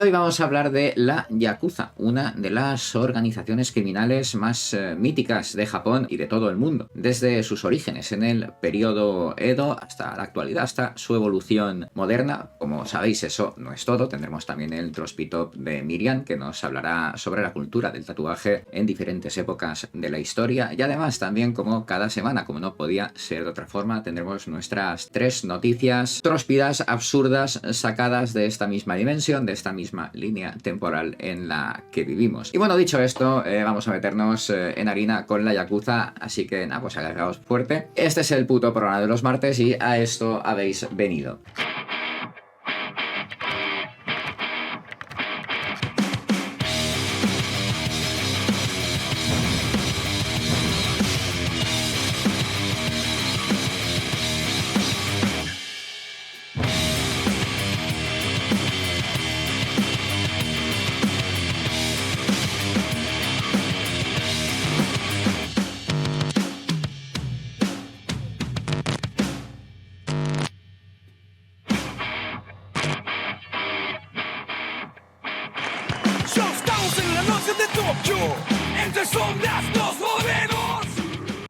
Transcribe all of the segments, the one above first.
Hoy vamos a hablar de la Yakuza, una de las organizaciones criminales más míticas de Japón y de todo el mundo, desde sus orígenes en el periodo Edo hasta la actualidad, hasta su evolución moderna. Como sabéis, eso no es todo, tendremos también el Trospitop de Miriam, que nos hablará sobre la cultura del tatuaje en diferentes épocas de la historia, y además también, como cada semana, como no podía ser de otra forma, tendremos nuestras 3 noticias tróspidas, absurdas, sacadas de esta misma dimensión, de esta misma línea temporal en la que vivimos. Y bueno, dicho esto, vamos a meternos en harina con la Yakuza, así que nada, pues agarraos fuerte. Este es el puto programa de los martes y a esto habéis venido.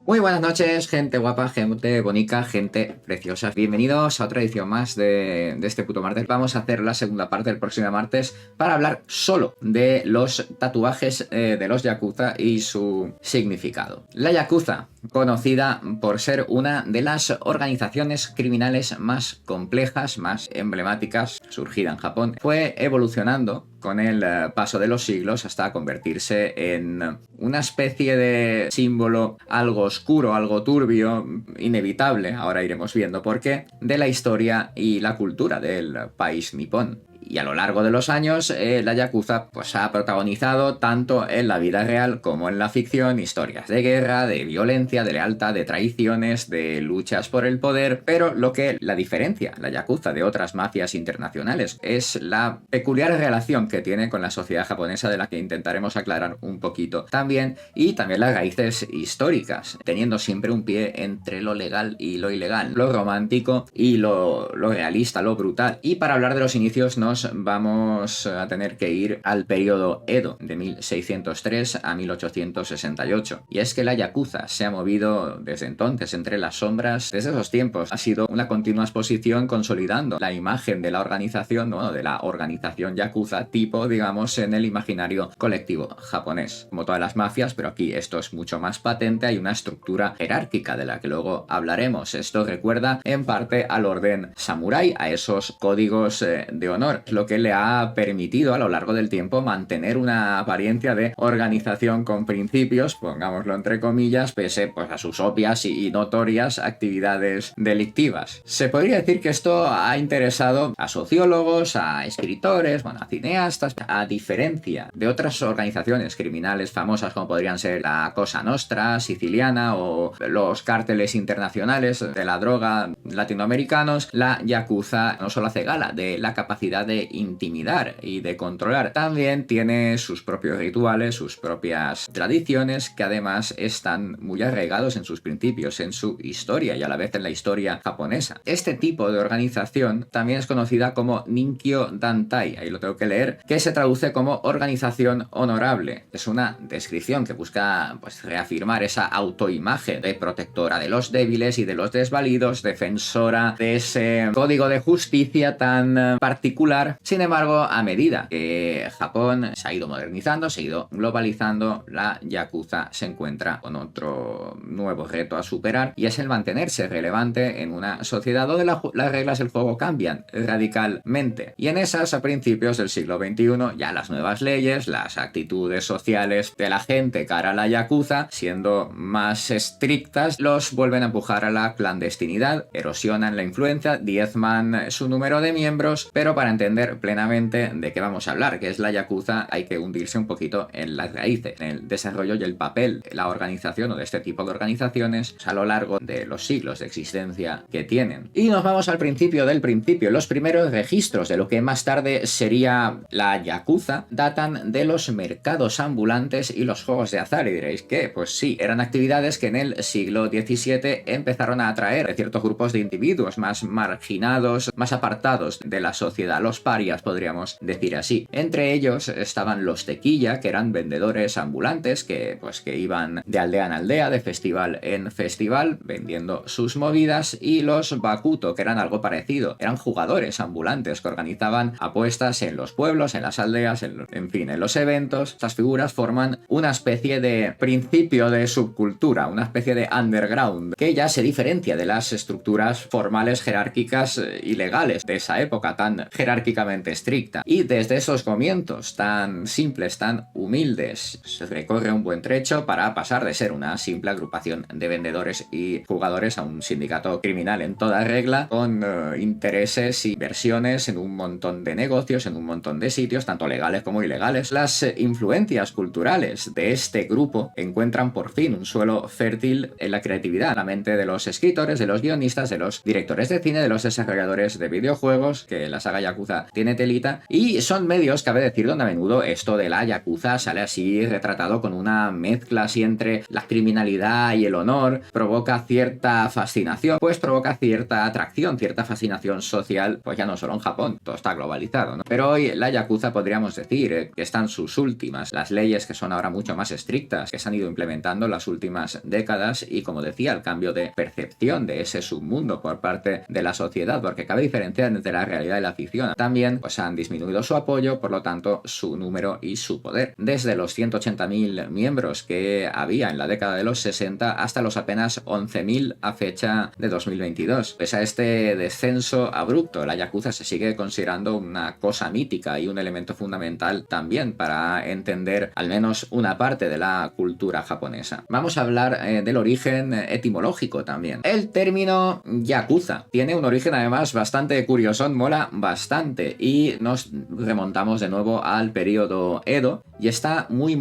Muy buenas noches, gente guapa, gente bonita, gente preciosa. Bienvenidos a otra edición más de este puto martes. Vamos a hacer la segunda parte del próximo martes para hablar solo de los tatuajes de los Yakuza y su significado. La Yakuza, conocida por ser una de las organizaciones criminales más complejas, más emblemáticas, surgida en Japón, fue evolucionando con el paso de los siglos hasta convertirse en una especie de símbolo algo oscuro, algo turbio, inevitable, ahora iremos viendo por qué, de la historia y la cultura del país nipón. Y a lo largo de los años, la Yakuza pues, ha protagonizado tanto en la vida real como en la ficción historias de guerra, de violencia, de lealtad, de traiciones, de luchas por el poder, pero lo que la diferencia, la Yakuza, de otras mafias internacionales es la peculiar relación que tiene con la sociedad japonesa, de la que intentaremos aclarar un poquito también, y también las raíces históricas, teniendo siempre un pie entre lo legal y lo ilegal, lo romántico y lo realista, lo brutal. Y para hablar de los inicios nos vamos a tener que ir al periodo Edo, de 1603 a 1868. Y es que la Yakuza se ha movido desde entonces entre las sombras. Desde esos tiempos ha sido una continua exposición consolidando la imagen de la organización, bueno, de la organización Yakuza tipo, digamos, en el imaginario colectivo japonés. Como todas las mafias, pero aquí esto es mucho más patente, hay una estructura jerárquica de la que luego hablaremos. Esto recuerda en parte al orden samurái, a esos códigos de honor, lo que le ha permitido a lo largo del tiempo mantener una apariencia de organización con principios, pongámoslo entre comillas, pese pues, a sus obvias y notorias actividades delictivas. Se podría decir que esto ha interesado a sociólogos, a escritores, bueno, a cineastas, a diferencia de otras organizaciones criminales famosas como podrían ser la Cosa Nostra siciliana o los cárteles internacionales de la droga latinoamericanos. La Yakuza no solo hace gala de la capacidad de intimidar y de controlar, también tiene sus propios rituales, sus propias tradiciones, que además están muy arraigados en sus principios, en su historia y a la vez en la historia japonesa. Este tipo de organización también es conocida como Ninkyo Dantai, ahí lo tengo que leer, que se traduce como organización honorable. Es una descripción que busca pues, reafirmar esa autoimagen de protectora de los débiles y de los desvalidos, defensora de ese código de justicia tan particular. Sin embargo, a medida que Japón se ha ido modernizando, se ha ido globalizando, la Yakuza se encuentra con otro nuevo reto a superar, y es el mantenerse relevante en una sociedad donde las reglas del juego cambian radicalmente. Y en esas, a principios del siglo XXI, ya las nuevas leyes, las actitudes sociales de la gente cara a la Yakuza, siendo más estrictas, los vuelven a empujar a la clandestinidad, erosionan la influencia, diezman su número de miembros, pero para entender plenamente de qué vamos a hablar, que es la Yakuza, hay que hundirse un poquito en las raíces, en el desarrollo y el papel de la organización o de este tipo de organizaciones a lo largo de los siglos de existencia que tienen. Y nos vamos al principio del principio. Los primeros registros de lo que más tarde sería la Yakuza datan de los mercados ambulantes y los juegos de azar, y diréis que, pues sí, eran actividades que en el siglo XVII empezaron a atraer a ciertos grupos de individuos más marginados, más apartados de la sociedad, los los parias, podríamos decir así. Entre ellos estaban los tequilla, que eran vendedores ambulantes que iban de aldea en aldea, de festival en festival, vendiendo sus movidas, y los bakuto, que eran algo parecido. Eran jugadores ambulantes que organizaban apuestas en los pueblos, en las aldeas, en fin, en los eventos. Estas figuras forman una especie de principio de subcultura, una especie de underground, que ya se diferencia de las estructuras formales, jerárquicas y legales de esa época tan jerárquicamente estricta. Y desde esos comienzos tan simples, tan humildes, se recorre un buen trecho para pasar de ser una simple agrupación de vendedores y jugadores a un sindicato criminal en toda regla, con intereses y inversiones en un montón de negocios, en un montón de sitios, tanto legales como ilegales. Las influencias culturales de este grupo encuentran por fin un suelo fértil en la creatividad, la mente de los escritores, de los guionistas, de los directores de cine, de los desarrolladores de videojuegos, que la saga Yakuza tiene telita, y son medios, cabe decir, donde a menudo esto de la Yakuza sale así retratado con una mezcla así entre la criminalidad y el honor, provoca cierta fascinación, pues provoca cierta atracción, cierta fascinación social, pues ya no solo en Japón, todo está globalizado, ¿no? Pero hoy la Yakuza podríamos decir que están sus últimas, las leyes que son ahora mucho más estrictas, que se han ido implementando en las últimas décadas, y como decía, el cambio de percepción de ese submundo por parte de la sociedad, porque cabe diferenciar entre la realidad y la ficción. También pues han disminuido su apoyo, por lo tanto su número y su poder. Desde los 180.000 miembros que había en la década de los 60 hasta los apenas 11.000 a fecha de 2022. Pese a este descenso abrupto, la Yakuza se sigue considerando una cosa mítica y un elemento fundamental también para entender al menos una parte de la cultura japonesa. Vamos a hablar del origen etimológico también. El término Yakuza tiene un origen además bastante curioso, mola bastante, y nos remontamos de nuevo al periodo Edo, y está muy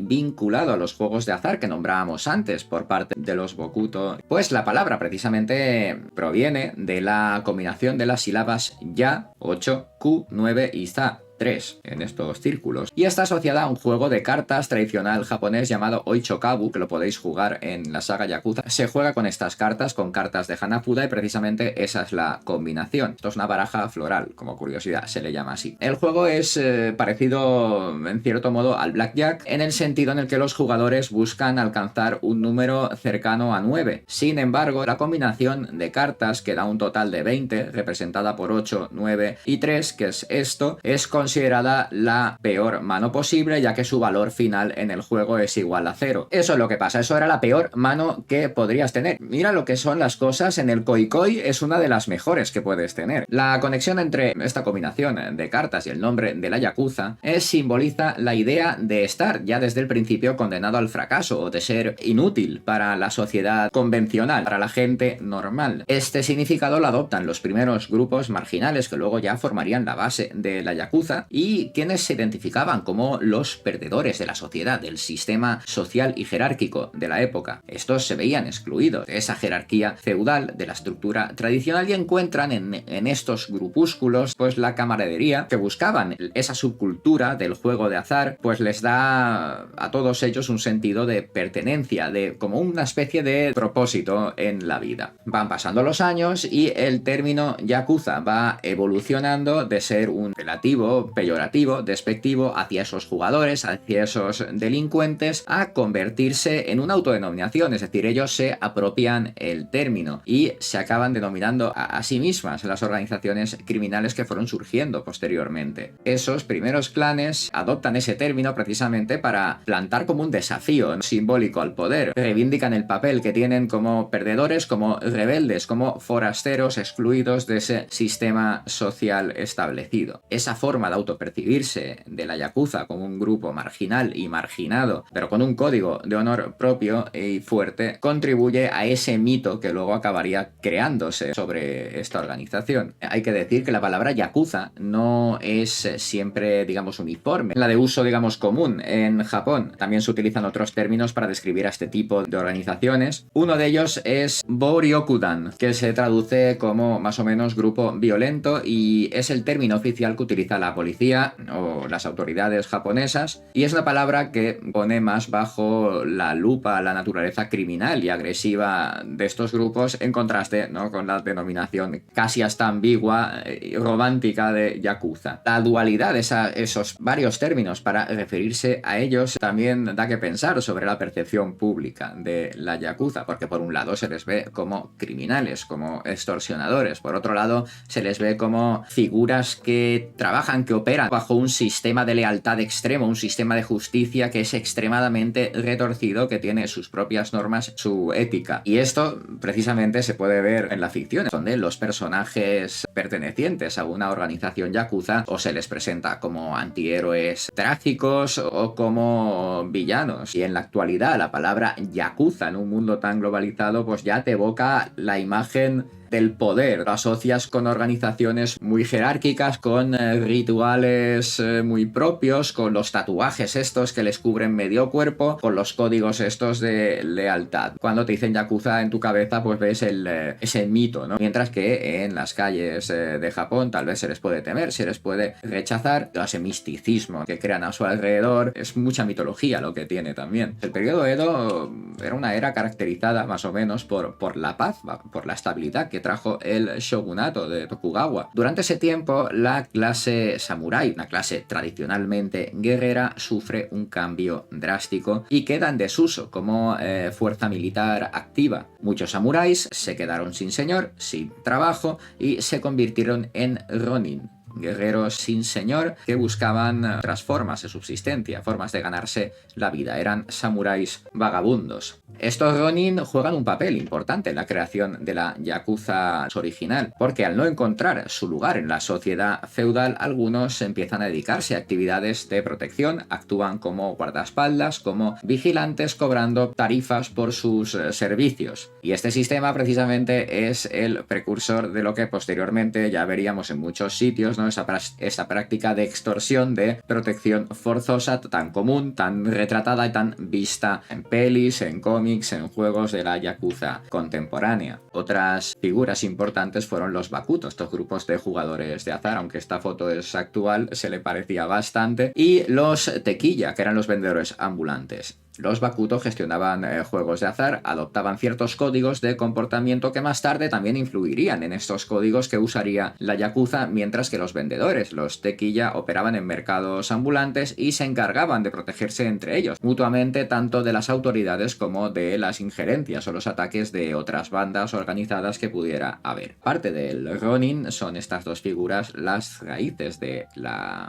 vinculado a los juegos de azar que nombrábamos antes por parte de los Bokuto. Pues la palabra precisamente proviene de la combinación de las sílabas Ya, 8, Ku, 9 y Za, 3 en estos círculos, y está asociada a un juego de cartas tradicional japonés llamado Oichokabu, que lo podéis jugar en la saga Yakuza. Se juega con estas cartas, con cartas de Hanafuda, y precisamente esa es la combinación. Esto es una baraja floral, como curiosidad, se le llama así. El juego es parecido en cierto modo al Blackjack, en el sentido en el que los jugadores buscan alcanzar un número cercano a 9. Sin embargo, la combinación de cartas, que da un total de 20, representada por 8, 9 y 3, que es esto, es considerada la peor mano posible, ya que su valor final en el juego es igual a 0. Eso es lo que pasa, eso era la peor mano que podrías tener. Mira lo que son las cosas, en el Koikoi es una de las mejores que puedes tener. La conexión entre esta combinación de cartas y el nombre de la Yakuza simboliza la idea de estar ya desde el principio condenado al fracaso, o de ser inútil para la sociedad convencional, para la gente normal. Este significado lo adoptan los primeros grupos marginales que luego ya formarían la base de la Yakuza, y quienes se identificaban como los perdedores de la sociedad, del sistema social y jerárquico de la época. Estos se veían excluidos de esa jerarquía feudal, de la estructura tradicional, y encuentran en estos grupúsculos pues la camaradería que buscaban. Esa subcultura del juego de azar pues les da a todos ellos un sentido de pertenencia, de como una especie de propósito en la vida. Van pasando los años y el término Yakuza va evolucionando de ser un relativo peyorativo, despectivo hacia esos jugadores, hacia esos delincuentes, a convertirse en una autodenominación, es decir, ellos se apropian el término y se acaban denominando a sí mismas las organizaciones criminales que fueron surgiendo posteriormente. Esos primeros clanes adoptan ese término precisamente para plantar como un desafío simbólico al poder, reivindican el papel que tienen como perdedores, como rebeldes, como forasteros excluidos de ese sistema social establecido. Esa forma de autopercibirse de la Yakuza como un grupo marginal y marginado, pero con un código de honor propio y fuerte, contribuye a ese mito que luego acabaría creándose sobre esta organización. Hay que decir que la palabra Yakuza no es siempre, digamos, uniforme, la de uso, digamos, común en Japón. También se utilizan otros términos para describir a este tipo de organizaciones. Uno de ellos es Boryokudan, que se traduce como más o menos grupo violento, y es el término oficial que utiliza la policía policía o las autoridades japonesas, y es una palabra que pone más bajo la lupa la naturaleza criminal y agresiva de estos grupos, en contraste, ¿no?, con la denominación casi hasta ambigua y romántica de yakuza. La dualidad de esos varios términos para referirse a ellos también da que pensar sobre la percepción pública de la yakuza, porque por un lado se les ve como criminales, como extorsionadores, por otro lado se les ve como figuras que trabajan, que operan bajo un sistema de lealtad extremo, un sistema de justicia que es extremadamente retorcido, que tiene sus propias normas, su ética. Y esto precisamente se puede ver en la ficción, donde los personajes pertenecientes a una organización yakuza o se les presenta como antihéroes trágicos o como villanos. Y en la actualidad la palabra yakuza en un mundo tan globalizado pues ya te evoca la imagen del poder. Lo asocias con organizaciones muy jerárquicas, con rituales muy propios, con los tatuajes estos que les cubren medio cuerpo, con los códigos estos de lealtad. Cuando te dicen yakuza en tu cabeza pues ves ese mito, ¿no? Mientras que en las calles de Japón tal vez se les puede temer, se les puede rechazar. Ese misticismo que crean a su alrededor es mucha mitología lo que tiene también. El periodo Edo era una era caracterizada más o menos por la paz, por la estabilidad que trajo el shogunato de Tokugawa. Durante ese tiempo, la clase samurái, una clase tradicionalmente guerrera, sufre un cambio drástico y queda en desuso como fuerza militar activa. Muchos samuráis se quedaron sin señor, sin trabajo y se convirtieron en ronin, guerreros sin señor que buscaban otras formas de subsistencia, formas de ganarse la vida. Eran samuráis vagabundos. Estos ronin juegan un papel importante en la creación de la yakuza original, porque al no encontrar su lugar en la sociedad feudal, algunos empiezan a dedicarse a actividades de protección, actúan como guardaespaldas, como vigilantes, cobrando tarifas por sus servicios. Y este sistema precisamente es el precursor de lo que posteriormente ya veríamos en muchos sitios, ¿no? Esta práctica de extorsión, de protección forzosa tan común, tan retratada y tan vista en pelis, en cómics, en juegos de la yakuza contemporánea. Otras figuras importantes fueron los bakuto, estos grupos de jugadores de azar, aunque esta foto es actual, se le parecía bastante, y los tequilla, que eran los vendedores ambulantes. Los bakuto gestionaban juegos de azar, adoptaban ciertos códigos de comportamiento que más tarde también influirían en estos códigos que usaría la yakuza, mientras que los vendedores, los tequilla, operaban en mercados ambulantes y se encargaban de protegerse entre ellos, mutuamente, tanto de las autoridades como de las injerencias o los ataques de otras bandas organizadas que pudiera haber. Parte del ronin son estas dos figuras las raíces de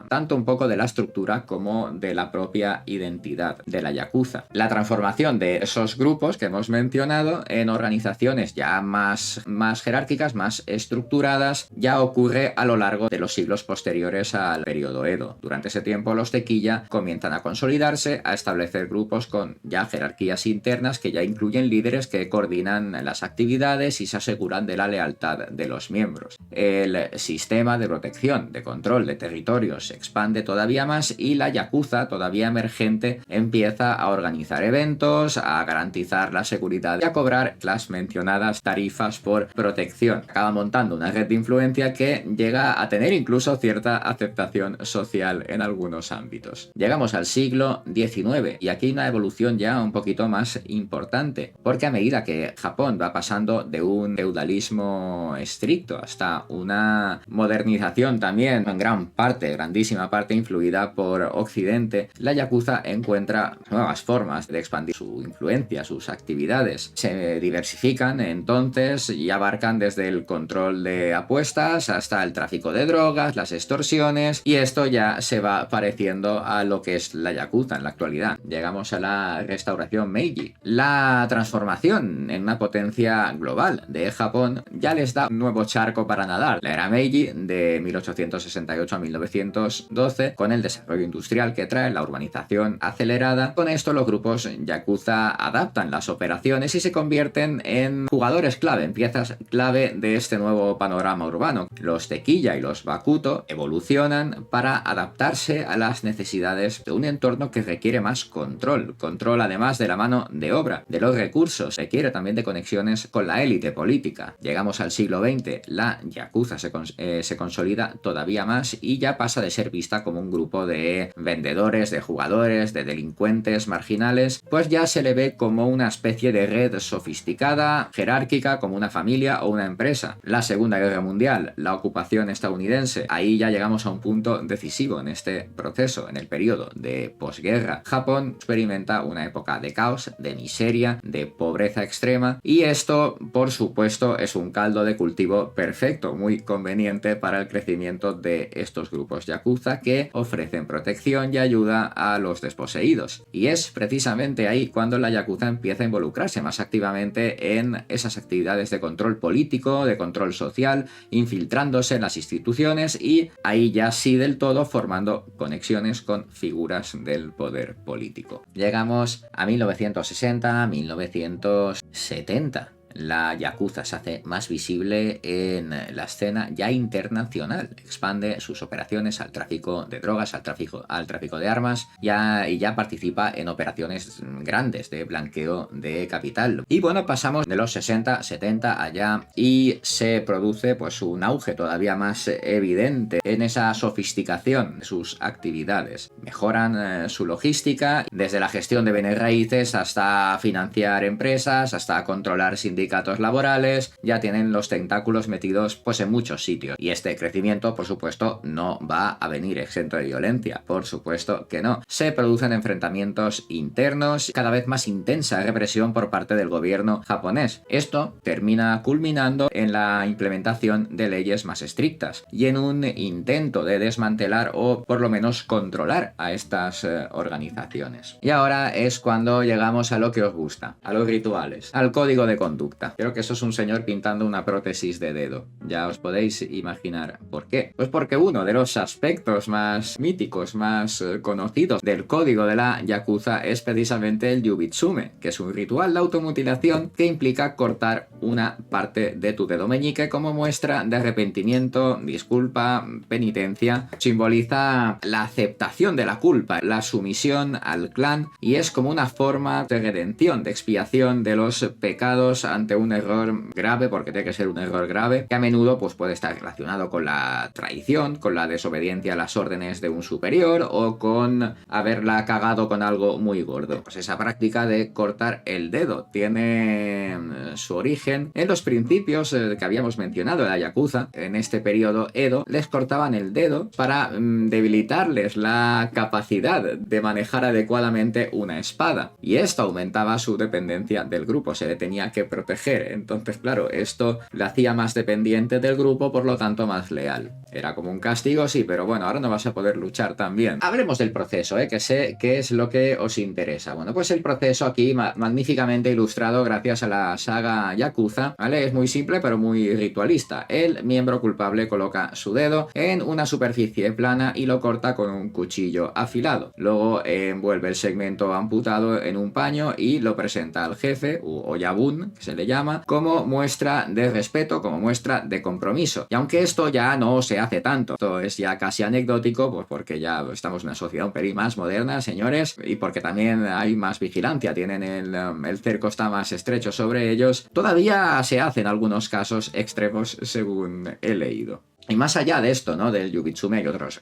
tanto un poco de la estructura como de la propia identidad de la yakuza. La transformación de esos grupos que hemos mencionado en organizaciones ya más jerárquicas, más estructuradas, ya ocurre a lo largo de los siglos posteriores al periodo Edo. Durante ese tiempo los tequilla comienzan a consolidarse, a establecer grupos con ya jerarquías internas que ya incluyen líderes que coordinan las actividades y se aseguran de la lealtad de los miembros. El sistema de protección, de control de territorios se expande todavía más y la yakuza, todavía emergente, empieza a organizar eventos, a garantizar la seguridad y a cobrar las mencionadas tarifas por protección. Acaba montando una red de influencia que llega a tener incluso cierta aceptación social en algunos ámbitos. Llegamos al siglo XIX y aquí hay una evolución ya un poquito más importante, porque a medida que Japón va pasando de un feudalismo estricto hasta una modernización también en grandísima parte influida por Occidente, la yakuza encuentra nuevas formas de expandir su influencia, sus actividades. Se diversifican entonces y abarcan desde el control de apuestas hasta el tráfico de drogas, las extorsiones, y esto ya se va pareciendo a lo que es la yakuza en la actualidad. Llegamos a la restauración Meiji. La transformación en una potencia global de Japón ya les da un nuevo charco para nadar. La era Meiji, de 1868 a 1912, con el desarrollo industrial que trae, la urbanización acelerada. Con esto lo los grupos yakuza adaptan las operaciones y se convierten en jugadores clave, en piezas clave de este nuevo panorama urbano. Los tequilla y los bakuto evolucionan para adaptarse a las necesidades de un entorno que requiere más control. Control además de la mano de obra, de los recursos, requiere también de conexiones con la élite política. Llegamos al siglo XX, la yakuza se consolida todavía más y ya pasa de ser vista como un grupo de vendedores, de jugadores, de delincuentes marginales, pues ya se le ve como una especie de red sofisticada, jerárquica, como una familia o una empresa. La Segunda Guerra Mundial, la ocupación estadounidense, ahí ya llegamos a un punto decisivo en este proceso, en el periodo de posguerra. Japón experimenta una época de caos, de miseria, de pobreza extrema, y esto, por supuesto, es un caldo de cultivo perfecto, muy conveniente para el crecimiento de estos grupos yakuza que ofrecen protección y ayuda a los desposeídos. Y es precisamente ahí cuando la yakuza empieza a involucrarse más activamente en esas actividades de control político, de control social, infiltrándose en las instituciones y ahí ya sí del todo formando conexiones con figuras del poder político. Llegamos a 1960, 1970. La yakuza se hace más visible en la escena ya internacional, expande sus operaciones al tráfico de drogas, al tráfico de armas, y ya participa en operaciones grandes de blanqueo de capital. Y bueno, pasamos de los 60, 70 allá y se produce pues un auge todavía más evidente en esa sofisticación de sus actividades. Mejoran su logística, desde la gestión de bienes raíces hasta financiar empresas, hasta controlar sindicatos laborales, ya tienen los tentáculos metidos pues en muchos sitios. Y este crecimiento, por supuesto, no va a venir exento de violencia, por supuesto que no. Se producen enfrentamientos internos, cada vez más intensa represión por parte del gobierno japonés. Esto termina culminando en la implementación de leyes más estrictas y en un intento de desmantelar o por lo menos controlar a estas organizaciones. Y ahora es cuando llegamos a lo que os gusta, a los rituales, al código de conducta. Creo que eso es un señor pintando una prótesis de dedo. Ya os podéis imaginar por qué. Pues porque uno de los aspectos más míticos, más conocidos del código de la yakuza es precisamente el yubitsume, que es un ritual de automutilación que implica cortar una parte de tu dedo meñique como muestra de arrepentimiento, disculpa, penitencia. Simboliza la aceptación de la culpa, la sumisión al clan y es como una forma de redención, de expiación de los pecados ante un error grave, porque tiene que ser un error grave, que a menudo pues, puede estar relacionado con la traición, con la desobediencia a las órdenes de un superior o con haberla cagado con algo muy gordo. Pues esa práctica de cortar el dedo tiene su origen en los principios que habíamos mencionado de la yakuza. En este periodo Edo les cortaban el dedo para debilitarles la capacidad de manejar adecuadamente una espada, y esto aumentaba su dependencia del grupo, se le tenía que proteger. Entonces, claro, esto le hacía más dependiente del grupo, por lo tanto más leal. Era como un castigo, sí, pero bueno, ahora no vas a poder luchar tan bien. Hablemos del proceso, que sé qué es lo que os interesa. Bueno, pues el proceso aquí magníficamente ilustrado gracias a la saga Yakuza, ¿vale? Es muy simple pero muy ritualista. El miembro culpable coloca su dedo en una superficie plana y lo corta con un cuchillo afilado. Luego envuelve el segmento amputado en un paño y lo presenta al jefe, o yabun, que se le llama, como muestra de respeto, como muestra de compromiso. Y aunque esto ya no se hace tanto, esto es ya casi anecdótico, pues porque ya estamos en una sociedad un pelín más moderna, señores, y porque también hay más vigilancia, tienen el cerco está más estrecho sobre ellos, todavía se hace en algunos casos extremos según he leído. Y más allá de esto, ¿no? Del yubitsume hay otros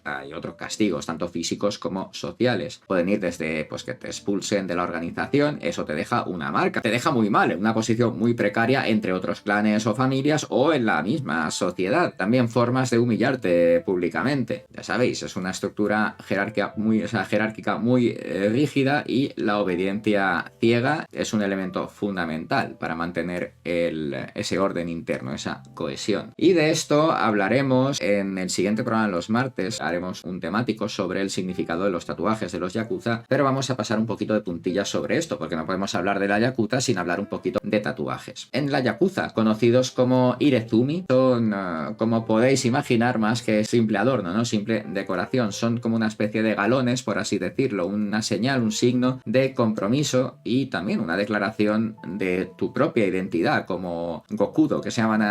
castigos, tanto físicos como sociales. Pueden ir desde pues que te expulsen de la organización, eso te deja una marca, te deja muy mal, en una posición muy precaria entre otros clanes o familias o en la misma sociedad. También formas de humillarte públicamente. Ya sabéis, es una estructura jerárquica muy rígida y la obediencia ciega es un elemento fundamental para mantener ese orden interno, esa cohesión. Y de esto hablaremos veremos en el siguiente programa, los martes, haremos un temático sobre el significado de los tatuajes de los yakuza, pero vamos a pasar un poquito de puntillas sobre esto, porque no podemos hablar de la yakuza sin hablar un poquito de tatuajes. En la yakuza, conocidos como irezumi, son, como podéis imaginar, más que simple adorno, ¿no? Simple decoración. Son como una especie de galones, por así decirlo, una señal, un signo de compromiso y también una declaración de tu propia identidad, como Gokudo, que se llaman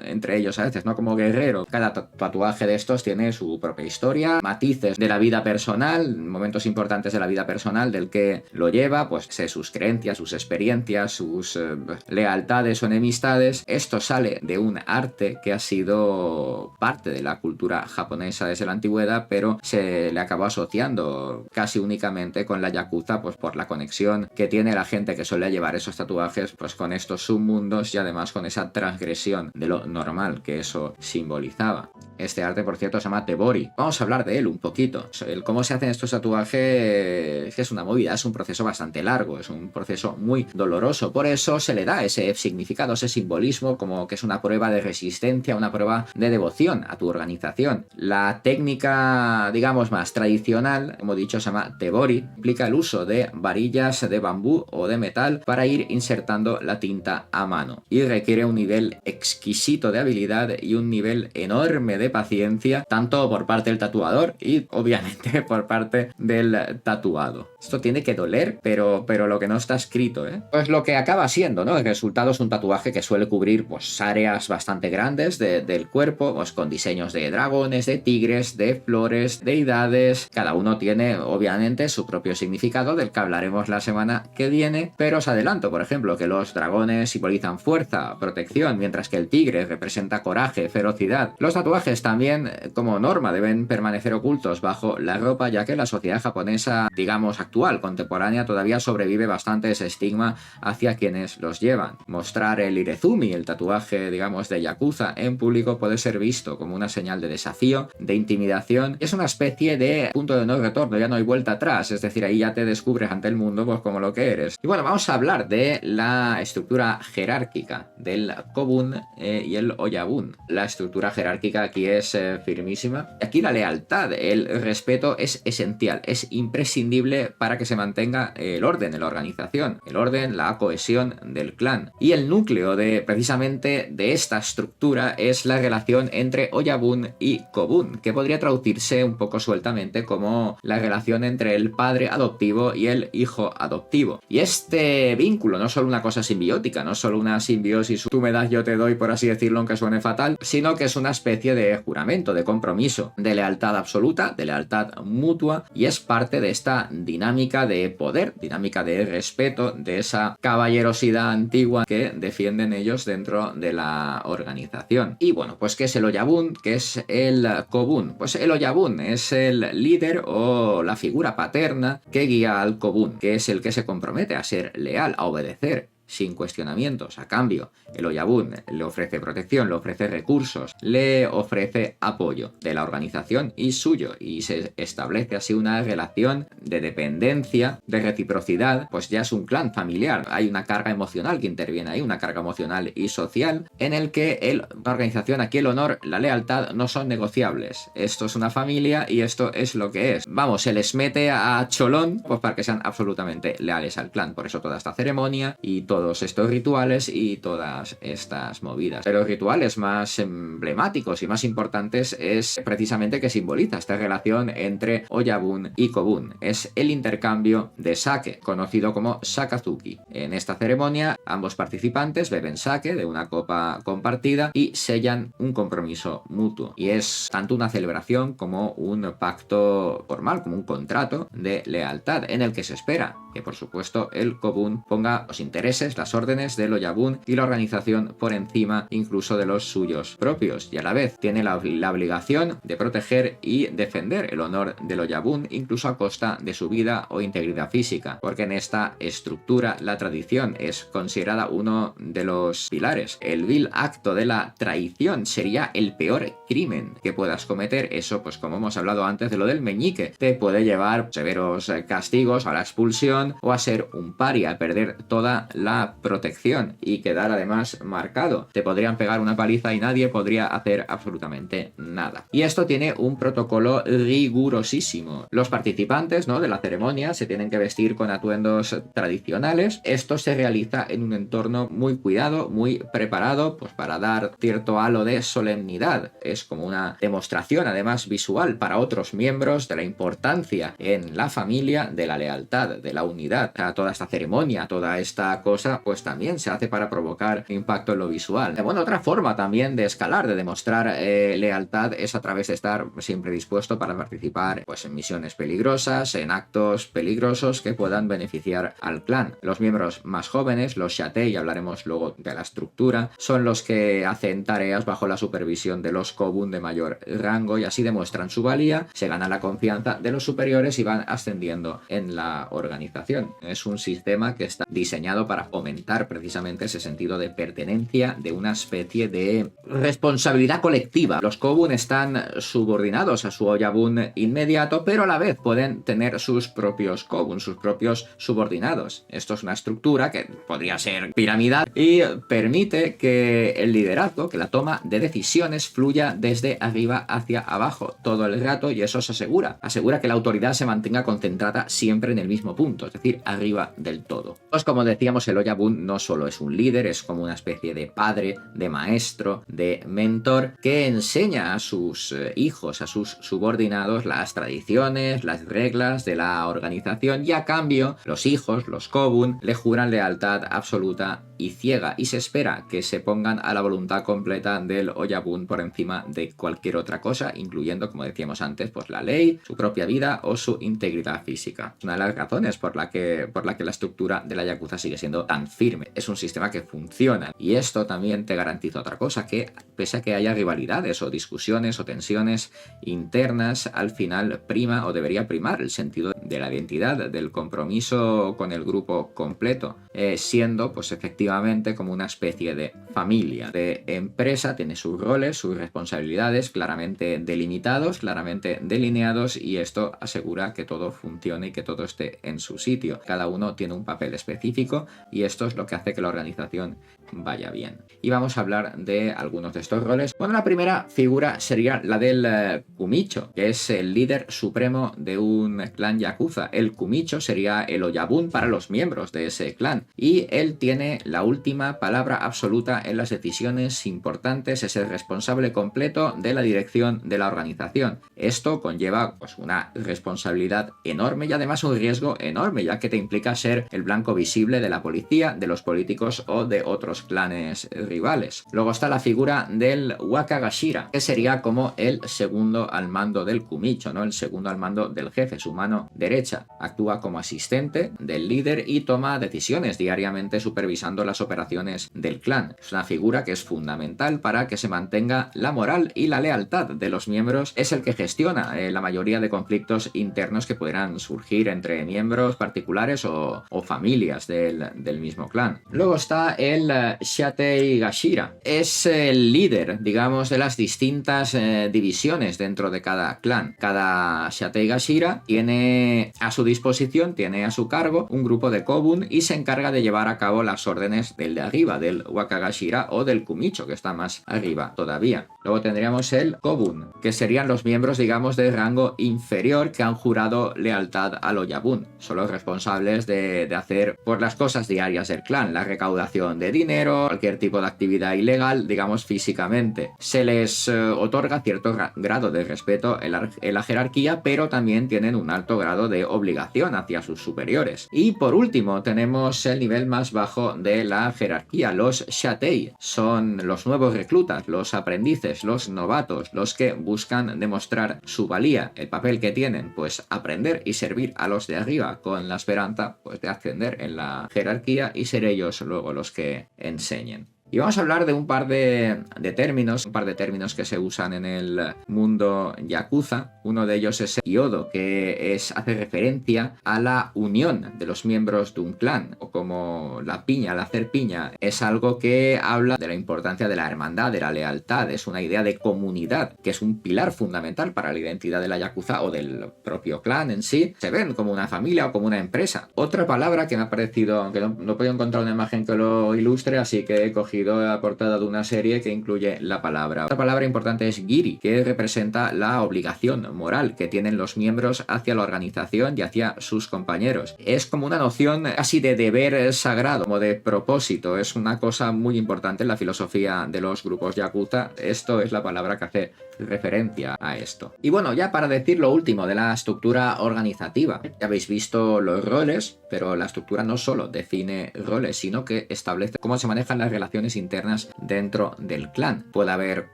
entre ellos a veces, ¿no? Como guerrero. Cada tatuaje de estos tiene su propia historia, matices de la vida personal, momentos importantes de la vida personal del que lo lleva, pues sé, sus creencias, sus experiencias, sus lealtades o enemistades. Esto sale de un arte que ha sido parte de la cultura japonesa desde la antigüedad, pero se le acabó asociando casi únicamente con la yakuza, pues por la conexión que tiene la gente que suele llevar esos tatuajes, pues con estos submundos y además con esa transgresión de lo normal que eso simbolizaba. Este arte, por cierto, se llama Tebori. Vamos a hablar de él un poquito. El cómo se hacen estos tatuajes es una movida, es un proceso bastante largo, es un proceso muy doloroso. Por eso se le da ese significado, ese simbolismo, como que es una prueba de resistencia, una prueba de devoción a tu organización. La técnica, digamos, más tradicional, como he dicho, se llama Tebori, implica el uso de varillas de bambú o de metal para ir insertando la tinta a mano y requiere un nivel exquisito de habilidad y un nivel enorme de paciencia, tanto por parte del tatuador y obviamente por parte del tatuado. Esto tiene que doler, pero lo que no está escrito, ¿eh? Pues lo que acaba siendo, ¿no? El resultado es un tatuaje que suele cubrir pues áreas bastante grandes del cuerpo, pues con diseños de dragones, de tigres, de flores, deidades. Cada uno tiene obviamente su propio significado, del que hablaremos la semana que viene, pero os adelanto, por ejemplo, que los dragones simbolizan fuerza, protección, mientras que el tigre representa coraje, ferocidad. Los tatuajes también, como norma, deben permanecer ocultos bajo la ropa, ya que la sociedad japonesa, digamos, actual, contemporánea, todavía sobrevive bastante ese estigma hacia quienes los llevan. Mostrar el irezumi, el tatuaje, digamos, de yakuza en público puede ser visto como una señal de desafío, de intimidación. Es una especie de punto de no retorno, ya no hay vuelta atrás, es decir, ahí ya te descubres ante el mundo pues como lo que eres. Y bueno, vamos a hablar de la estructura jerárquica del kobun y el oyabun. La estructura jerárquica aquí es firmísima. Aquí la lealtad, el respeto es esencial, es imprescindible para que se mantenga el orden en la organización, el orden, la cohesión del clan. Y el núcleo de precisamente de esta estructura es la relación entre oyabun y kobun, que podría traducirse un poco sueltamente como la relación entre el padre adoptivo y el hijo adoptivo. Y este vínculo no es solo una cosa simbiótica, no es solo una simbiosis, tú me das, yo te doy, por así decirlo, aunque suene fatal, sino que es una especie de juramento, de compromiso, de lealtad absoluta, de lealtad mutua, y es parte de esta dinámica de poder, dinámica de respeto, de esa caballerosidad antigua que defienden ellos dentro de la organización. Y bueno, pues ¿qué es el oyabun? ¿Qué es el kobun? Pues el oyabun es el líder o la figura paterna que guía al kobun, que es el que se compromete a ser leal, a obedecer sin cuestionamientos. A cambio, el oyabun le ofrece protección, le ofrece recursos, le ofrece apoyo de la organización y suyo, y se establece así una relación de dependencia, de reciprocidad, pues ya es un clan familiar. Hay una carga emocional que interviene ahí, una carga emocional y social, en el que la organización, aquí el honor, la lealtad no son negociables. Esto es una familia y esto es lo que es. Vamos, se les mete a cholón pues para que sean absolutamente leales al clan. Por eso toda esta ceremonia y todos estos rituales y todas estas movidas. Pero los rituales más emblemáticos y más importantes es precisamente que simboliza esta relación entre oyabun y kobun. Es el intercambio de sake, conocido como sakazuki. En esta ceremonia, ambos participantes beben sake de una copa compartida y sellan un compromiso mutuo. Y es tanto una celebración como un pacto formal, como un contrato de lealtad en el que se espera que, por supuesto, el kobun ponga los intereses, las órdenes del oyabun y la organización por encima incluso de los suyos propios, y a la vez tiene la obligación de proteger y defender el honor del oyabun incluso a costa de su vida o integridad física, porque en esta estructura la tradición es considerada uno de los pilares. El vil acto de la traición sería el peor crimen que puedas cometer. Eso, pues como hemos hablado antes de lo del meñique, te puede llevar severos castigos, a la expulsión o a ser un paria, a perder toda la la protección y quedar además marcado. Te podrían pegar una paliza y nadie podría hacer absolutamente nada. Y esto tiene un protocolo rigurosísimo. Los participantes, ¿no?, de la ceremonia se tienen que vestir con atuendos tradicionales. Esto se realiza en un entorno muy cuidado, muy preparado, pues para dar cierto halo de solemnidad. Es como una demostración además visual para otros miembros de la importancia en la familia, de la lealtad, de la unidad. O sea, toda esta ceremonia, toda esta cosa, pues también se hace para provocar impacto en lo visual. Bueno, otra forma también de escalar, de demostrar lealtad es a través de estar siempre dispuesto para participar pues en misiones peligrosas, en actos peligrosos que puedan beneficiar al clan. Los miembros más jóvenes, los Shatei, hablaremos luego de la estructura, son los que hacen tareas bajo la supervisión de los Kobun de mayor rango y así demuestran su valía, se ganan la confianza de los superiores y van ascendiendo en la organización. Es un sistema que está diseñado para fomentar precisamente ese sentido de pertenencia, de una especie de responsabilidad colectiva. Los Kobun están subordinados a su Oyabun inmediato, pero a la vez pueden tener sus propios Kobun, sus propios subordinados. Esto es una estructura que podría ser piramidal y permite que el liderazgo, que la toma de decisiones fluya desde arriba hacia abajo todo el rato, y eso se asegura que la autoridad se mantenga concentrada siempre en el mismo punto, es decir, arriba del todo. Pues como decíamos, el Oyabun no solo es un líder, es como una especie de padre, de maestro, de mentor que enseña a sus hijos, a sus subordinados, las tradiciones, las reglas de la organización, y a cambio los hijos, los Kobun, le juran lealtad absoluta y ciega, y se espera que se pongan a la voluntad completa del Oyabun por encima de cualquier otra cosa, incluyendo, como decíamos antes, pues la ley, su propia vida o su integridad física. Una de las razones por la que la estructura de la Yakuza sigue siendo tan firme. Es un sistema que funciona, y esto también te garantiza otra cosa, que pese a que haya rivalidades o discusiones o tensiones internas, al final prima o debería primar el sentido de la identidad, del compromiso con el grupo completo, siendo pues efectivamente como una especie de familia, de empresa. Tiene sus roles, sus responsabilidades claramente delimitados, claramente delineados, y esto asegura que todo funcione y que todo esté en su sitio. Cada uno tiene un papel específico y esto es lo que hace que la organización vaya bien. Y vamos a hablar de algunos de estos roles. Bueno, la primera figura sería la del Kumicho, que es el líder supremo de un clan Yakuza. El Kumicho sería el Oyabun para los miembros de ese clan, y él tiene la última palabra absoluta en las decisiones importantes, es el responsable completo de la dirección de la organización. Esto conlleva pues una responsabilidad enorme y además un riesgo enorme, ya que te implica ser el blanco visible de la policía, de los políticos o de otros clanes rivales. Luego está la figura del Wakagashira, que sería como el segundo al mando del Kumicho, ¿no? El segundo al mando del jefe, su mano derecha. Actúa como asistente del líder y toma decisiones diariamente supervisando las operaciones del clan. Es una figura que es fundamental para que se mantenga la moral y la lealtad de los miembros. Es el que gestiona la mayoría de conflictos internos que pudieran surgir entre miembros particulares o familias del mismo clan. Luego está el Shatei Gashira. Es el líder, digamos, de las distintas divisiones dentro de cada clan. Cada Shatei Gashira tiene a su disposición, tiene a su cargo un grupo de Kobun y se encarga de llevar a cabo las órdenes del de arriba, del Wakagashira o del Kumicho, que está más arriba todavía. Luego tendríamos el Kobun, que serían los miembros, digamos, de rango inferior que han jurado lealtad al Oyabun. Son los responsables de hacer pues las cosas diarias del clan, la recaudación de dinero, cualquier tipo de actividad ilegal, digamos, físicamente. Se les otorga cierto grado de respeto en la jerarquía, pero también tienen un alto grado de obligación hacia sus superiores. Y por último tenemos el nivel más bajo de la jerarquía, los Shatei. Son los nuevos reclutas, los aprendices, los novatos, los que buscan demostrar su valía. El papel que tienen, pues aprender y servir a los de arriba con la esperanza pues de ascender en la jerarquía y ser ellos luego los que enseñen. Y vamos a hablar de un par de términos, que se usan en el mundo yakuza. Uno de ellos es el Kyodo, que hace referencia a la unión de los miembros de un clan, o como la piña, al hacer piña, es algo que habla de la importancia de la hermandad, de la lealtad, es una idea de comunidad, que es un pilar fundamental para la identidad de la yakuza o del propio clan en sí. Se ven como una familia o como una empresa. Otra palabra que me ha parecido, aunque no he podido encontrar una imagen que lo ilustre, así que he cogido la portada de una serie que incluye la palabra. Otra palabra importante es giri, que representa la obligación moral que tienen los miembros hacia la organización y hacia sus compañeros. Es como una noción casi de deber sagrado, como de propósito. Es una cosa muy importante en la filosofía de los grupos yakuza. Esto es la palabra que hace referencia a esto. Y bueno, ya para decir lo último de la estructura organizativa. Ya habéis visto los roles, pero la estructura no solo define roles, sino que establece cómo se manejan las relaciones internas dentro del clan. Puede haber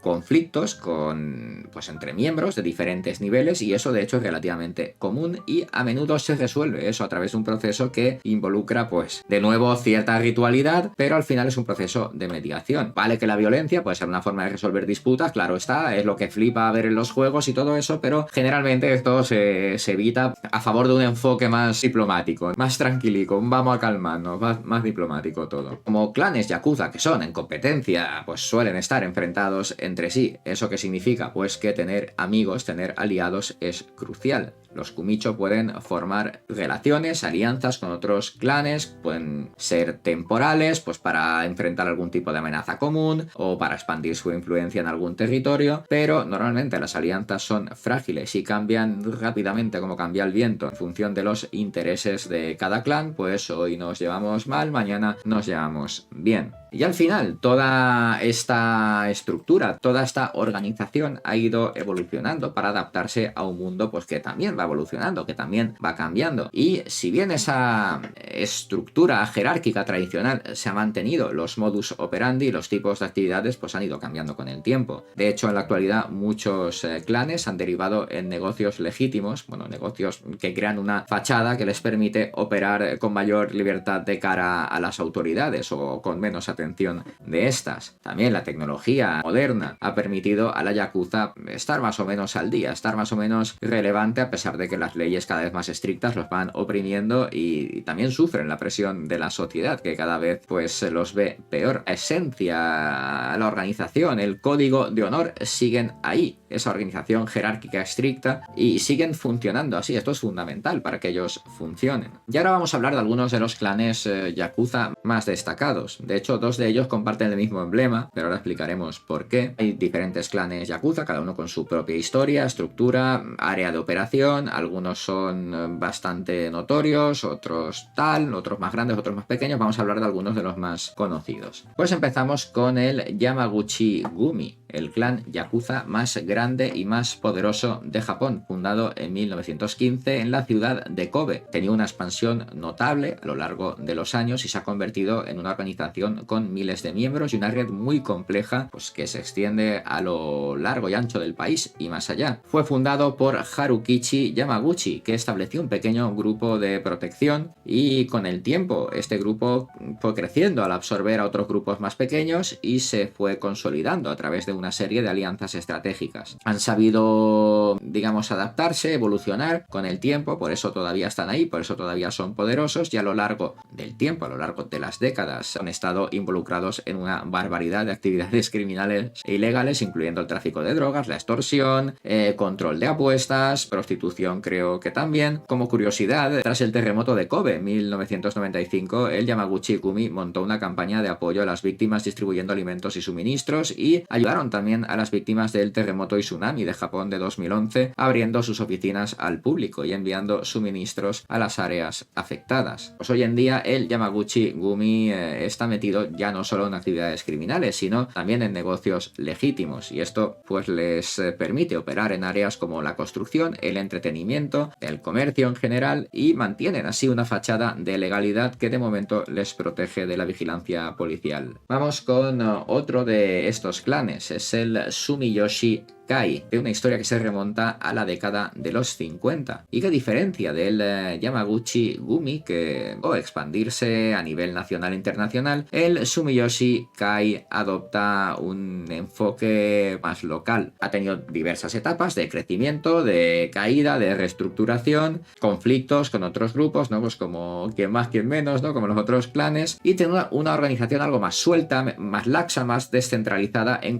conflictos entre miembros de diferentes niveles, y eso de hecho es relativamente común, y a menudo se resuelve eso a través de un proceso que involucra de nuevo cierta ritualidad, pero al final es un proceso de mediación. Vale que la violencia puede ser una forma de resolver disputas, claro está, es lo que flipa ver en los juegos y todo eso, pero generalmente esto se evita a favor de un enfoque más diplomático, más tranquilico, vamos a calmarnos, más diplomático todo. Como clanes yakuza que son en competencia, suelen estar enfrentados entre sí. ¿Eso qué significa? Pues que tener amigos, tener aliados es crucial. Los kumicho pueden formar relaciones, alianzas con otros clanes, pueden ser temporales, para enfrentar algún tipo de amenaza común o para expandir su influencia en algún territorio, pero normalmente las alianzas son frágiles y cambian rápidamente como cambia el viento en función de los intereses de cada clan. Hoy nos llevamos mal, mañana nos llevamos bien. Y al final, toda esta estructura, toda esta organización ha ido evolucionando para adaptarse a un mundo que también va evolucionando, que también va cambiando. Y si bien esa estructura jerárquica tradicional se ha mantenido, los modus operandi, los tipos de actividades, han ido cambiando con el tiempo. De hecho, en la actualidad, muchos clanes han derivado en negocios legítimos, negocios que crean una fachada que les permite operar con mayor libertad de cara a las autoridades o con menos atención de estas. También la tecnología moderna ha permitido a la yakuza estar más o menos al día, estar más o menos relevante, a pesar de que las leyes cada vez más estrictas los van oprimiendo y también sufren la presión de la sociedad, que cada vez los ve peor. La esencia, la organización, el código de honor siguen ahí, esa organización jerárquica estricta, y siguen funcionando así. Esto es fundamental para que ellos funcionen. Y ahora vamos a hablar de algunos de los clanes yakuza más destacados. De hecho, dos de ellos comparten el mismo emblema, pero ahora explicaremos por qué. Hay diferentes clanes yakuza, cada uno con su propia historia, estructura, área de operación. Algunos son bastante notorios, otros otros más grandes, otros más pequeños. Vamos a hablar de algunos de los más conocidos. Pues empezamos con el Yamaguchi-gumi, el clan yakuza más grande y más poderoso de Japón, fundado en 1915 en la ciudad de Kobe. Tenía una expansión notable a lo largo de los años y se ha convertido en una organización con miles de miembros y una red muy compleja que se extiende a lo largo y ancho del país y más allá. Fue fundado por Harukichi Yamaguchi, que estableció un pequeño grupo de protección, y con el tiempo este grupo fue creciendo al absorber a otros grupos más pequeños y se fue consolidando a través de una serie de alianzas estratégicas. Han sabido, adaptarse, evolucionar con el tiempo, por eso todavía están ahí, por eso todavía son poderosos, y a lo largo del tiempo, a lo largo de las décadas, han estado involucrados en una barbaridad de actividades criminales e ilegales, incluyendo el tráfico de drogas, la extorsión, control de apuestas, prostitución, creo que también. Como curiosidad, tras el terremoto de Kobe en 1995, el Yamaguchi-gumi montó una campaña de apoyo a las víctimas distribuyendo alimentos y suministros, y ayudaron también a las víctimas del terremoto y tsunami de Japón de 2011, abriendo sus oficinas al público y enviando suministros a las áreas afectadas. Hoy en día el Yamaguchi-gumi está metido ya no solo en actividades criminales, sino también en negocios legítimos, y esto les permite operar en áreas como la construcción, el entretenimiento, el comercio en general, y mantienen así una fachada de legalidad que de momento les protege de la vigilancia policial. Vamos con otro de estos clanes, es el Sumiyoshi Kai, de una historia que se remonta a la década de los 50 y que diferencia del Yamaguchi Gumi, que expandirse a nivel nacional e internacional, el Sumiyoshi Kai adopta un enfoque más local. Ha tenido diversas etapas de crecimiento, de caída, de reestructuración, conflictos con otros grupos, ¿no? Pues como quien más, quien menos, ¿no? Como los otros clanes, y tiene una organización algo más suelta, más laxa, más descentralizada en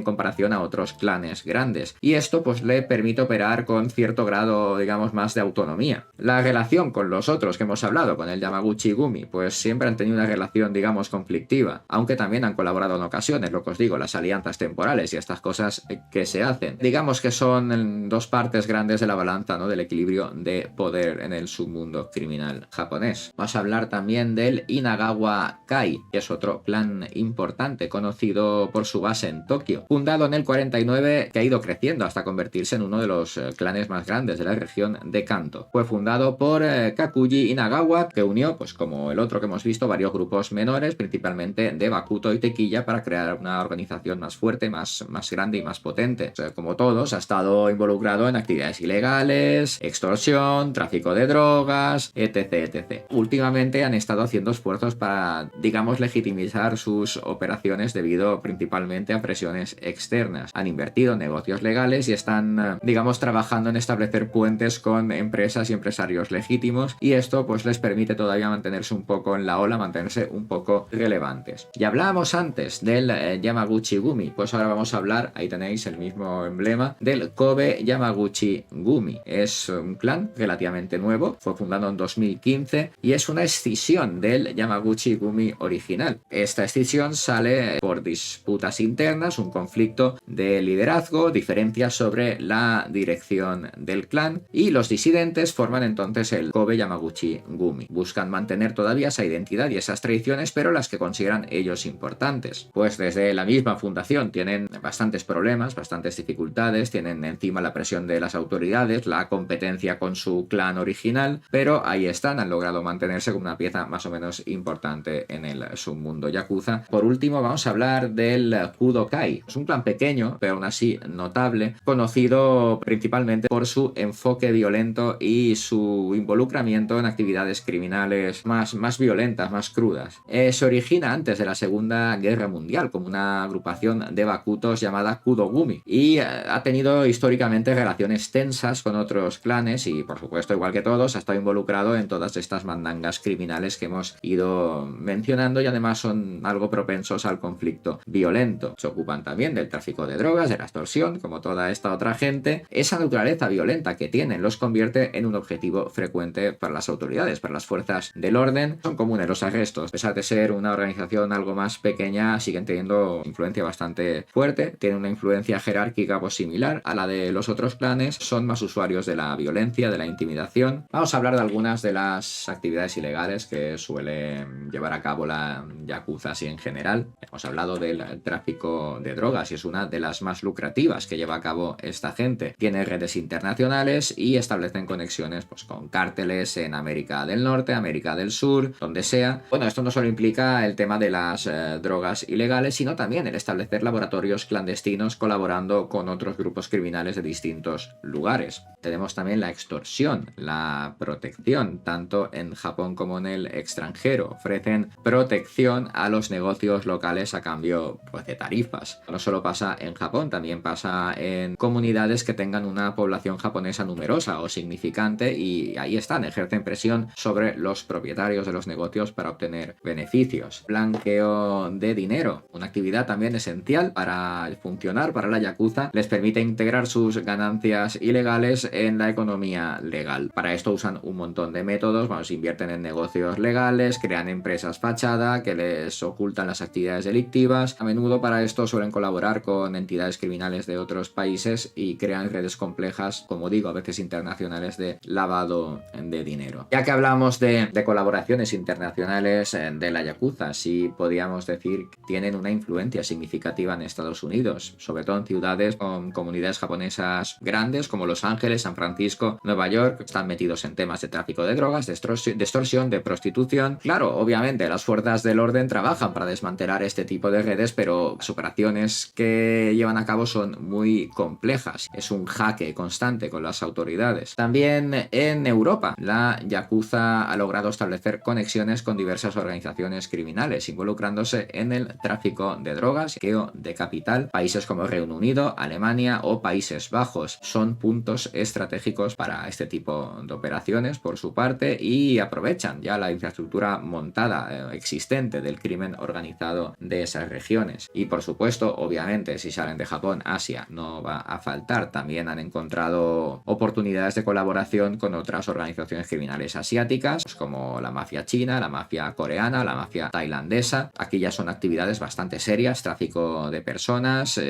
comparación a otros clanes grandes. Y esto pues le permite operar con cierto grado, digamos, más de autonomía. La relación con los otros que hemos hablado, con el Yamaguchi Gumi, pues siempre han tenido una relación, digamos, conflictiva, aunque también han colaborado en ocasiones, lo que os digo, las alianzas temporales y estas cosas que se hacen. Digamos que son dos partes grandes de la balanza, ¿no? Del equilibrio de poder en el submundo criminal japonés. Vamos a hablar también del Inagawa Kai, que es otro clan importante, conocido por su base en Tokio. Fundado en el 49, que ha ido creciendo hasta convertirse en uno de los clanes más grandes de la región de Kanto. Fue fundado por Kakuji Inagawa, que unió, pues como el otro que hemos visto, varios grupos menores, principalmente de Bakuto y Tequilla, para crear una organización más fuerte, más grande y más potente. O sea, como todos, ha estado involucrado en actividades ilegales, extorsión, tráfico de drogas, etc, etc. Últimamente han estado haciendo esfuerzos para, digamos, legitimizar sus operaciones debido principalmente a presiones externas. Han invertido en negocios legales y están, digamos, trabajando en establecer puentes con empresas y empresarios legítimos, y esto pues les permite todavía mantenerse un poco en la ola, mantenerse un poco relevantes. Ya hablábamos antes del Yamaguchi Gumi, pues ahora vamos a hablar, ahí tenéis el mismo emblema, del Kobe Yamaguchi Gumi. Es un clan relativamente nuevo, fue fundado en 2015 y es una escisión del Yamaguchi Gumi original. Esta escisión sale por disputas internas, un conflicto de liderazgo, diferencias sobre la dirección del clan, y los disidentes forman entonces el Kobe Yamaguchi Gumi. Buscan mantener todavía esa identidad y esas tradiciones, pero las que consideran ellos importantes. Pues desde la misma fundación tienen bastantes problemas, bastantes dificultades, tienen encima la presión de las autoridades, la competencia con su clan original, pero ahí están, han logrado mantenerse como una pieza más o menos importante en el submundo yakuza. Por último, vamos a hablar del Kudokai. Es un clan pequeño, pero aún así notable, conocido principalmente por su enfoque violento y su involucramiento en actividades criminales más violentas, más crudas. Se origina antes de la Segunda Guerra Mundial como una agrupación de bakutos llamada Kudogumi, y ha tenido históricamente relaciones tensas con otros clanes y, por supuesto, igual que todos, ha estado involucrado en todas estas mandangas criminales que hemos ido mencionando, y además son algo propensos al conflicto violento. Se ocupan también del tráfico de drogas, de la extorsión, como toda esta otra gente. Esa naturaleza violenta que tienen los convierte en un objetivo frecuente para las autoridades, para las fuerzas del orden. Son comunes los arrestos. A pesar de ser una organización algo más pequeña, siguen teniendo influencia bastante fuerte. Tienen una influencia jerárquica pues similar a la de los otros clanes. Son más usuarios de la violencia, de la intimidación. Vamos a hablar de algunas de las actividades ilegales que suele llevar a cabo la yakuza así en general. Hemos hablado del tráfico de drogas y es una de las más lucrativas que lleva a cabo esta gente. Tiene redes internacionales y establecen conexiones pues con cárteles en América del Norte, América del Sur, donde sea. Bueno, esto no solo implica el tema de las drogas ilegales, sino también el establecer laboratorios clandestinos colaborando con otros grupos criminales de distintos lugares. Tenemos también la extorsión, la protección, tanto en Japón como en el extranjero. Ofrecen protección a los negocios locales a cambio pues, de tarifas. No solo pasa en Japón, también pasa en comunidades que tengan una población japonesa numerosa o significante, y ahí están, ejercen presión sobre los propietarios de los negocios para obtener beneficios. Blanqueo de dinero, una actividad también esencial para funcionar para la yakuza, les permite integrar sus ganancias ilegales en la economía legal. Para esto usan un montón de métodos, invierten en negocios legales, crean empresas fachada que les ocultan las actividades delictivas. A menudo para esto suelen colaborar con entidades criminales de otros países y crean redes complejas, como digo, a veces internacionales, de lavado de dinero. Ya que hablamos de colaboraciones internacionales de la yakuza, sí podríamos decir que tienen una influencia significativa en Estados Unidos, sobre todo en ciudades con comunidades japonesas grandes como Los Ángeles, San Francisco, Nueva York. Están metidos en temas de tráfico de drogas, de extorsión, de prostitución. Claro, obviamente las fuerzas del orden trabajan para desmantelar este tipo de redes, pero las operaciones que llevan a cabo son son muy complejas. Es un jaque constante con las autoridades. También en Europa, la Yakuza ha logrado establecer conexiones con diversas organizaciones criminales, involucrándose en el tráfico de drogas, saqueo de capital. Países como Reino Unido, Alemania o Países Bajos son puntos estratégicos para este tipo de operaciones por su parte y aprovechan ya la infraestructura montada existente del crimen organizado de esas regiones. Y por supuesto, obviamente, si salen de Japón, Asia no va a faltar. También han encontrado oportunidades de colaboración con otras organizaciones criminales asiáticas, como la mafia china, la mafia coreana, la mafia tailandesa. Aquí ya son actividades bastante serias, tráfico de personas,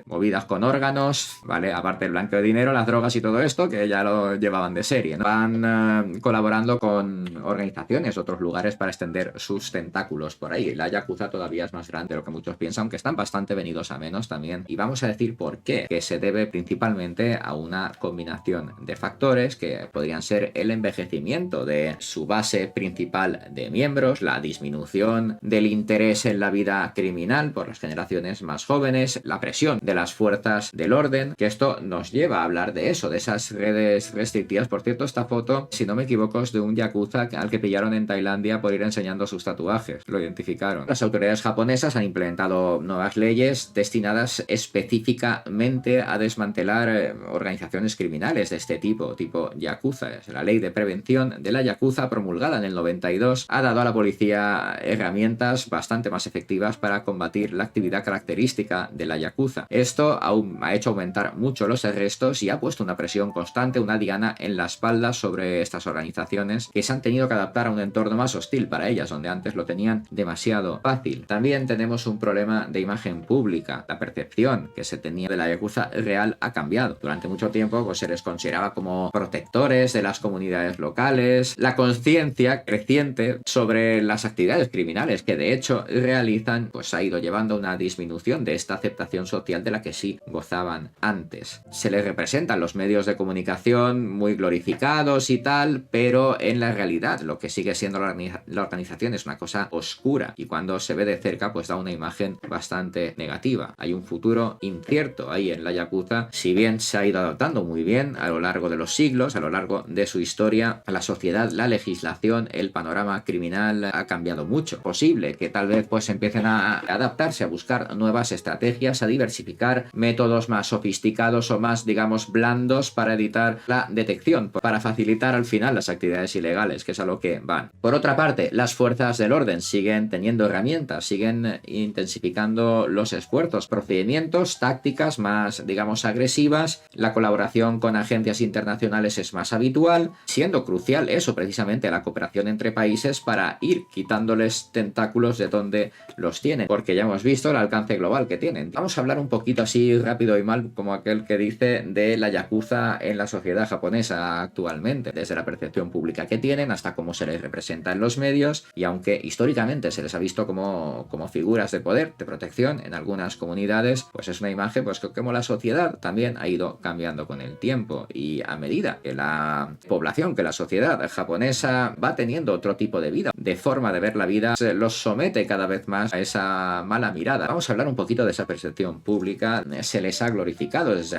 movidas con órganos, ¿vale? Aparte del blanqueo de dinero, las drogas y todo esto, que ya lo llevaban de serie, ¿no? Van colaborando con organizaciones, otros lugares para extender sus tentáculos por ahí. La Yakuza todavía es más grande de lo que muchos piensan, aunque están bastante venidos a menos también. Y vamos a decir por qué, que se debe principalmente a una combinación de factores que podrían ser el envejecimiento de su base principal de miembros, la disminución del interés en la vida criminal por las generaciones más jóvenes, la presión de las fuerzas del orden, que esto nos lleva a hablar de eso, de esas redes restrictivas. Por cierto, esta foto, si no me equivoco, es de un yakuza al que pillaron en Tailandia por ir enseñando sus tatuajes. Lo identificaron. Las autoridades japonesas han implementado nuevas leyes destinadas específicamente a desmantelar organizaciones criminales de este tipo yakuza. La ley de prevención de la yakuza, promulgada en el 92, ha dado a la policía herramientas bastante más efectivas para combatir la actividad característica de la yakuza. Esto ha hecho aumentar mucho los arrestos y ha puesto una presión constante, una diana en la espalda sobre estas organizaciones que se han tenido que adaptar a un entorno más hostil para ellas, donde antes lo tenían demasiado fácil. También tenemos un problema de imagen pública. La percepción que se tenía de la yakuza real ha cambiado. Durante mucho tiempo pues, se les consideraba como protectores de las comunidades locales. La conciencia creciente sobre las actividades criminales que de hecho realizan pues ha ido llevando a una disminución de esta aceptación social de la que sí gozaban antes. Se les representan los medios de comunicación muy glorificados y tal, pero en la realidad lo que sigue siendo la organización es una cosa oscura y cuando se ve de cerca pues da una imagen bastante negativa. Hay un futuro incierto ahí en la yakuza, si bien se ha ido adaptando muy bien a lo largo de los siglos, a lo largo de su historia, la sociedad, la legislación, el panorama criminal ha cambiado mucho. Posible que tal vez pues empiecen a adaptarse, a buscar nuevas estrategias, a diversificar métodos más sofisticados o más, digamos, blandos para evitar la detección, para facilitar al final las actividades ilegales, que es a lo que van. Por otra parte, las fuerzas del orden siguen teniendo herramientas, siguen intensificando los esfuerzos, procedimientos, tácticas más, digamos, agresivas. La colaboración con agencias internacionales es más habitual, siendo crucial eso, precisamente la cooperación entre países para ir quitándoles tentáculos de donde los tienen, porque ya hemos visto el alcance global que tienen. Vamos a hablar un poquito así rápido y mal, como aquel que dice, de la yakuza en la sociedad japonesa actualmente, desde la percepción pública que tienen hasta cómo se les representa en los medios, y aunque históricamente se les ha visto como figuras de poder, de protección en algunas comunidades, pues es una imagen pues que como la sociedad también ha ido cambiando con el tiempo, y a medida que la población, que la sociedad japonesa va teniendo otro tipo de vida, de forma de ver la vida, se los somete cada vez más a esa mala mirada. Vamos a hablar un poquito de esa percepción pública. Se les ha glorificado desde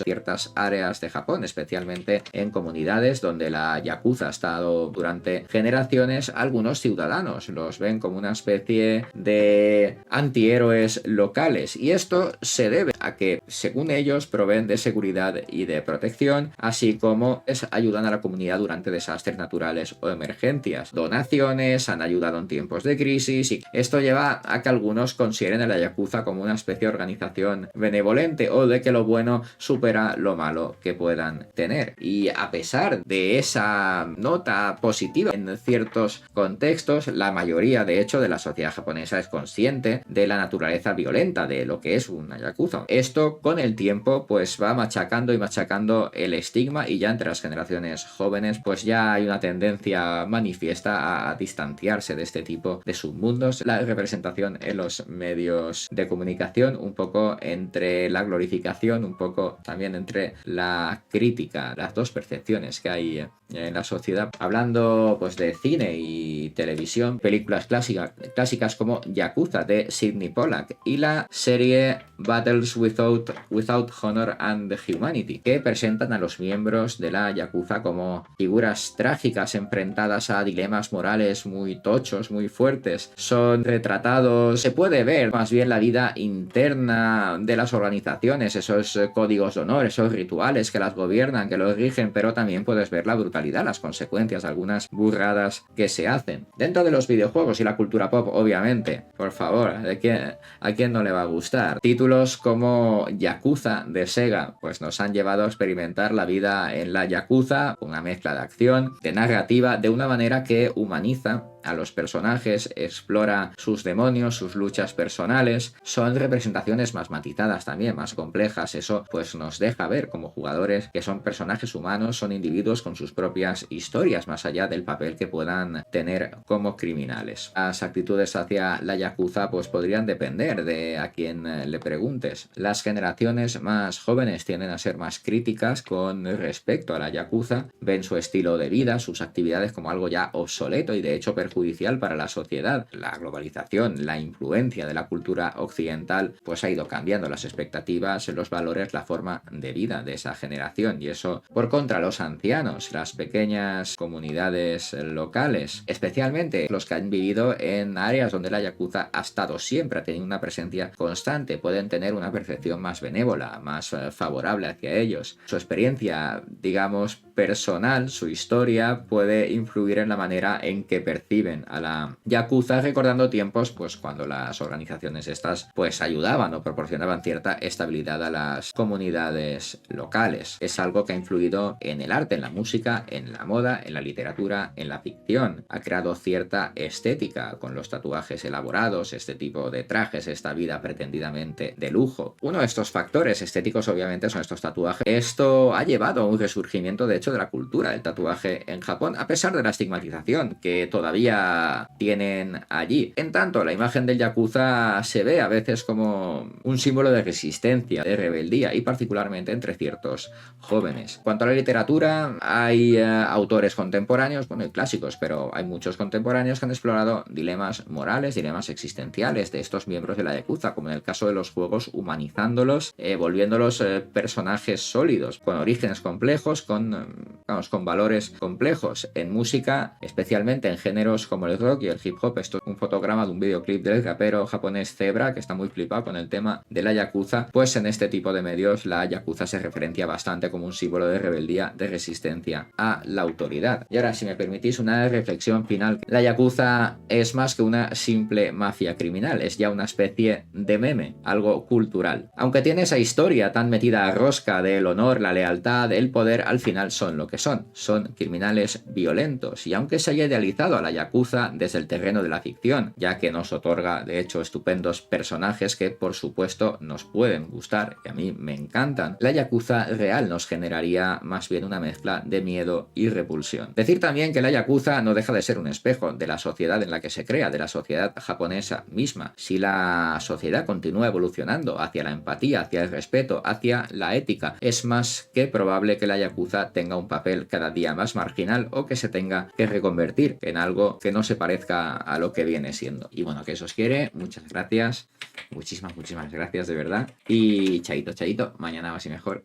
ciertas áreas de Japón, especialmente en comunidades donde la yakuza ha estado durante generaciones. Algunos ciudadanos los ven como una especie de antihéroes locales, y esto se debe a que, según ellos, proveen de seguridad y de protección, así como ayudan a la comunidad durante desastres naturales o emergencias. Donaciones, han ayudado en tiempos de crisis, y esto lleva a que algunos consideren a la yakuza como una especie de organización benevolente, o de que lo bueno supera lo malo que puedan tener. Y a pesar de esa nota positiva en ciertos contextos, la mayoría de hecho de la sociedad japonesa es consciente de la naturaleza violenta de lo que es una yakuza. Esto con el tiempo pues va machacando y machacando el estigma, y ya entre las generaciones jóvenes pues ya hay una tendencia manifiesta a distanciarse de este tipo de submundos. La representación en los medios de comunicación, un poco entre la glorificación, un poco también entre la crítica, las dos percepciones que hay en la sociedad. Hablando pues de cine y televisión, películas clásicas como Yakuza de Sidney Pollack y la serie Battles Without Honor and Humanity, que presentan a los miembros de la Yakuza como figuras trágicas enfrentadas a dilemas morales muy tochos, muy fuertes. Son retratados, se puede ver más bien la vida interna de las organizaciones, esos códigos de honor, esos rituales que las gobiernan, que los rigen, pero también puedes ver la brutalidad, las consecuencias, algunas burradas que se hacen. Dentro de los videojuegos y la cultura pop, obviamente, por favor, ¿a quién no le va a gustar? Títulos como Yakuza de Sega, pues nos han llevado a experimentar la vida en la Yakuza, una mezcla de acción, de narrativa, de una manera que humaniza a los personajes, explora sus demonios, sus luchas personales. Son representaciones más matizadas también, más complejas. Eso pues nos deja ver como jugadores que son personajes humanos, son individuos con sus propias historias, más allá del papel que puedan tener como criminales. Las actitudes hacia la Yakuza pues podrían depender de a quien le preguntes. Las generaciones más jóvenes tienden a ser más críticas con respecto a la Yakuza, ven su estilo de vida, sus actividades como algo ya obsoleto y de hecho perjudicial para la sociedad. La globalización, la influencia de la cultura occidental pues ha ido cambiando las expectativas, los valores, la forma de vida de esa generación, y eso por contra los ancianos, las pequeñas comunidades locales, especialmente los que han vivido en áreas donde la Yakuza ha estado siempre, ha tenido una presencia constante, pueden tener una percepción más benévola, más favorable hacia ellos. Su experiencia, digamos, personal, su historia puede influir en la manera en que perciben a la Yakuza, recordando tiempos pues cuando las organizaciones estas pues ayudaban o proporcionaban cierta estabilidad a las comunidades locales. Es algo que ha influido en el arte, en la música, en la moda, en la literatura, en la ficción. Ha creado cierta estética con los tatuajes elaborados, este tipo de trajes, esta vida pretendidamente de lujo. Uno de estos factores estéticos obviamente son estos tatuajes. Esto ha llevado a un resurgimiento de hecho de la cultura del tatuaje en Japón, a pesar de la estigmatización que todavía tienen allí. En tanto, la imagen del Yakuza se ve a veces como un símbolo de resistencia, de rebeldía, y particularmente entre ciertos jóvenes. Cuanto a la literatura, hay autores contemporáneos, bueno, y clásicos, pero hay muchos contemporáneos que han explorado dilemas morales, dilemas existenciales de estos miembros de la Yakuza, como en el caso de los juegos, humanizándolos, volviéndolos personajes sólidos, con orígenes complejos, con valores complejos. En música, especialmente en géneros como el rock y el hip hop, esto es un fotograma de un videoclip del rapero japonés Zebra, que está muy flipado con el tema de la Yakuza. Pues en este tipo de medios la Yakuza se referencia bastante como un símbolo de rebeldía, de resistencia a la autoridad. Y ahora, si me permitís una reflexión final, la Yakuza es más que una simple mafia criminal, es ya una especie de meme, algo cultural. Aunque tiene esa historia tan metida a rosca del honor, la lealtad, el poder, al final son lo que son criminales violentos, y aunque se haya idealizado a la Yakuza desde el terreno de la ficción, ya que nos otorga de hecho estupendos personajes que por supuesto nos pueden gustar y a mí me encantan, la Yakuza real nos generaría más bien una mezcla de miedo y repulsión. Decir también que la Yakuza no deja de ser un espejo de la sociedad en la que se crea, de la sociedad japonesa misma. Si la sociedad continúa evolucionando hacia la empatía, hacia el respeto, hacia la ética, es más que probable que la Yakuza tenga un papel cada día más marginal o que se tenga que reconvertir en algo que no se parezca a lo que viene siendo. Y bueno, que eso os quiere, muchas gracias, muchísimas gracias de verdad, y chaito, mañana más y mejor.